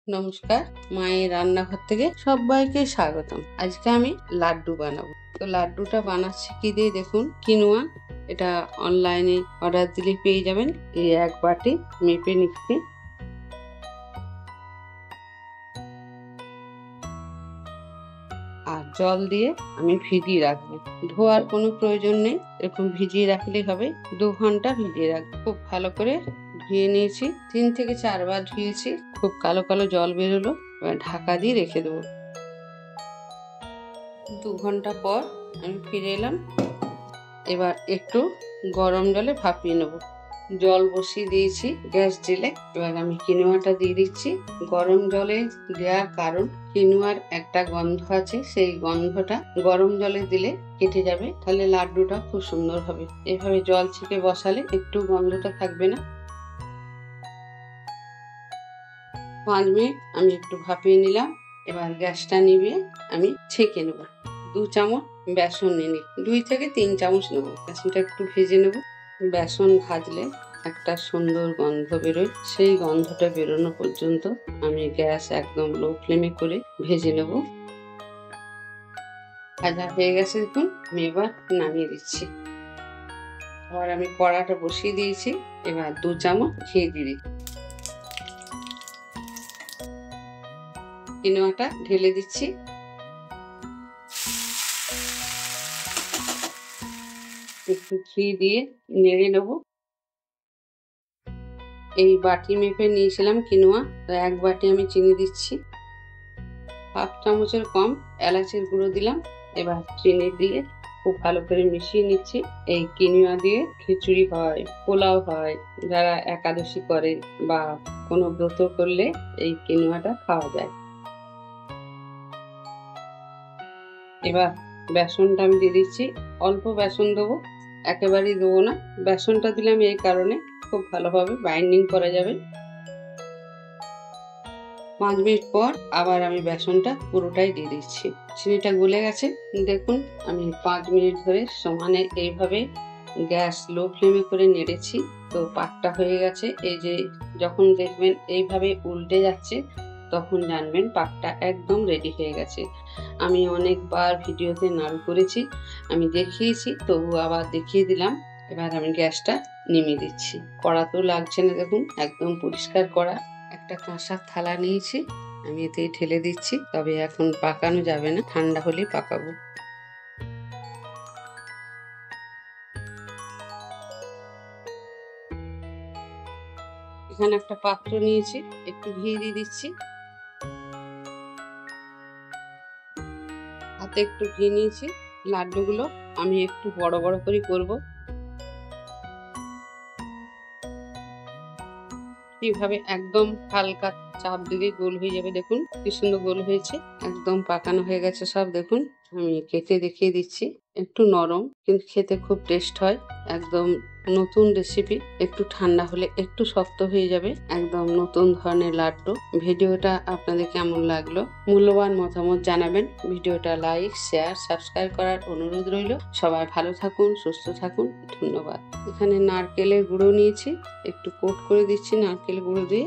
নমস্কার, মায়ের রান্নাঘর থেকে সবাইকে স্বাগতম। আজকে আমি লাড্ডু বানাবো। তো লাড্ডুটা বানাচ্ছি কি দিয়ে দেখুন, কিনোয়া। এটা অনলাইনে অর্ডার দিলে পেয়ে যাবেন। এই 1 বাটি মেপে নিচ্ছি। আর জল দিয়ে আমি ভিজিয়ে রাখবো। ধোয়ার কোনো প্রয়োজন নেই, এরকম ভিজিয়ে রাখলেই হবে। 2 ঘন্টা ভিজিয়ে রাখবো। খুব ভালো করে ধুয়ে নিয়েছি, 3 থেকে 4 বার ধুয়েছি। খুব কালো কালো জল বেরোলো। এবার ঢাকা দিয়ে রেখে দেবো। 2 ঘন্টা পর আমি ফিরে এলাম। এবার একটু গরম জলে ভাপিয়ে নেব। জল বসিয়ে দিয়েছি গ্যাস জেলে। এবার আমি কিনোয়াটা দিয়ে দিচ্ছি। গরম জলে দেওয়ার কারণ, কিনোয়ার একটা গন্ধ আছে, সেই গন্ধটা গরম জলে দিলে কেটে যাবে, তাহলে লাড্ডুটা খুব সুন্দর হবে। এভাবে জল ছেঁকে বসালে একটু গন্ধটা থাকবে না। 5 মিনিট আমি একটু ভাপিয়ে নিলাম। এবার গ্যাসটা নিভিয়ে আমি ছেঁকে নেব। 2 চামচ বেসন নিয়ে নিই, 2 থেকে 3 চামচ নেব। বেসনটা একটু ভেজে নেব। বেসন ভাজলে একটা সুন্দর গন্ধ বেরোয়, সেই গন্ধটা বেরোনো পর্যন্ত আমি গ্যাস একদম লো ফ্লেমে করে ভেজে নেব। ভাজা হয়ে গেছে দেখুন, আমি এবার নামিয়ে দিচ্ছি। আবার আমি কড়াটা বসিয়ে দিয়েছি। এবার 2 চামচ ঘি দিয়ে দিচ্ছি। কিনোয়াটা ঢেলে দিচ্ছি। একটু ঘি দিয়ে নেড়ে নেব। এই বাটি মেপে নিয়েছিলাম কিনোয়া, তো 1 বাটি আমি চিনি দিচ্ছি। 1/2 চামচের কম এলাচের গুঁড়ো দিলাম। এবার চিনি দিয়ে খুব ভালো করে মিশিয়ে নিচ্ছি। এই কিনোয়া দিয়ে খিচুড়ি হয়, পোলাও হয়, যারা একাদশী করে বা কোনো ব্রত করলে এই কিনোয়াটা খাওয়া যায়। এবার বেসনটা আমি দিয়ে দিচ্ছি। অল্প বেসন দেবো, একেবারেই দেবো না। বেসনটা দিলাম এই কারণে, খুব ভালোভাবে বাইন্ডিং করা যাবে। 5 মিনিট পর আবার আমি বেসনটা পুরোটাই দিয়ে দিচ্ছি। চিনিটা গলে গেছে দেখুন। আমি 5 মিনিট ধরে সমানে এইভাবে গ্যাস লো ফ্লেমে করে নেড়েছি। তো পাকটা হয়ে গেছে। এই যে যখন দেখবেন এইভাবে উল্টে যাচ্ছে, তখন জানবেন পাকটা একদম রেডি হয়ে গেছে। আমি অনেকবার ভিডিওতে নাড়ু করেছি, আমি দেখিয়েছি, তবু আবার দেখিয়ে দিলাম। এবার আমি গ্যাসটা নিমিয়ে দিচ্ছি। কড়া তো লাগছে না দেখুন, একদম পরিষ্কার কড়া। একটা কাঁসার থালা নিয়েছি, আমি এতেই ঢেলে দিচ্ছি। তবে এখন পাকানো যাবে না, ঠান্ডা হলেই পাকাবো। এখানে একটা পাত্র নিয়েছি, একটু ঘি দিয়ে দিচ্ছি। হাতে একটু ঘি নিয়েছি। লাড্ডুগুলো আমি একটু বড় বড় করে করব। এইভাবে একদম হালকা চাপ দিলে গোল হয়ে যাবে। দেখুন কি সুন্দর গোল হয়েছে, একদম পাকানো হয়ে গেছে সব। দেখুন আমি কেটে দেখিয়ে দিচ্ছি। একটু নরম, কিন্তু খেতে খুব টেস্ট হয়। একদম নতুন রেসিপি। একটু ঠান্ডা হলে একটু শক্ত হয়ে যাবে। একদম নতুন ধরনের লাড্ডু। ভিডিওটা আপনাদের কেমন লাগলো মূল্যবান মতামত জানাবেন। ভিডিওটা লাইক, শেয়ার, সাবস্ক্রাইব করার অনুরোধ রইল। সবাই ভালো থাকুন, সুস্থ থাকুন। ধন্যবাদ। এখানে নারকেলের গুঁড়ো নিয়েছি, একটু কোট করে দিচ্ছি নারকেল গুঁড়ো দিয়ে।